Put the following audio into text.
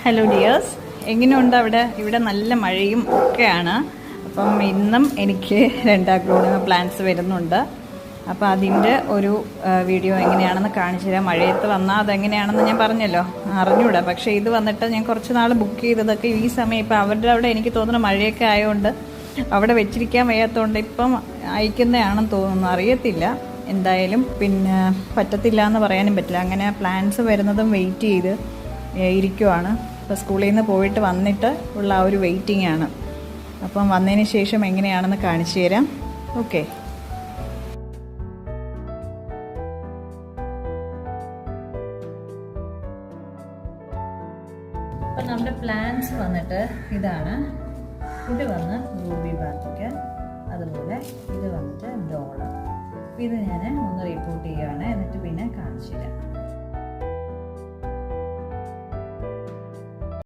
Hello dears, എങ്ങനെയുണ്ട് അവിടെ? ഇവിടെ നല്ല മഴയും ഒക്കെയാണ്. അപ്പം ഇന്നും എനിക്ക് 2 അഗ്ലോണിമ പ്ലാന്റ്സ് വരുന്നുണ്ട്. അപ്പോൾ അതിൻ്റെ ഒരു വീഡിയോ എങ്ങനെയാണെന്ന് കാണിച്ചു തരാം. മഴയത്ത് വന്നാൽ അതെങ്ങനെയാണെന്ന് ഞാൻ പറഞ്ഞല്ലോ, അറിഞ്ഞൂടാ. പക്ഷേ ഇത് വന്നിട്ട് ഞാൻ കുറച്ച് നാൾ ബുക്ക് ചെയ്തതൊക്കെ ഈ സമയം ഇപ്പം അവരുടെ അവിടെ എനിക്ക് തോന്നുന്നു മഴയൊക്കെ ആയതുകൊണ്ട് അവിടെ വെച്ചിരിക്കാൻ വയ്യാത്തതുകൊണ്ട് ഇപ്പം അയക്കുന്നതാണെന്ന് തോന്നുന്നു, അറിയത്തില്ല. എന്തായാലും പിന്നെ പറ്റത്തില്ല എന്ന് പറയാനും പറ്റില്ല. അങ്ങനെ പ്ലാന്റ്സ് വരുന്നതും വെയിറ്റ് ചെയ്ത് ഇരിക്കുവാണ്. ഇപ്പോൾ സ്കൂളിൽ നിന്ന് പോയിട്ട് വന്നിട്ട് ഉള്ള ആ ഒരു വെയിറ്റിംഗ് ആണ്. അപ്പം വന്നതിന് ശേഷം എങ്ങനെയാണെന്ന് കാണിച്ചു തരാം. ഓക്കെ. അപ്പം നമ്മുടെ പ്ലാന്റ്സ് വന്നിട്ട് ഇതാണ്. ഇത് വന്ന് റൂബി ബാർബിക്ക, അതുപോലെ ഇത് വന്നിട്ട് ഡോള. ഇത് ഞാൻ ഒന്ന് റിപ്പോർട്ട് ചെയ്യുകയാണ്, എന്നിട്ട് പിന്നെ കാണിച്ചു തരാം.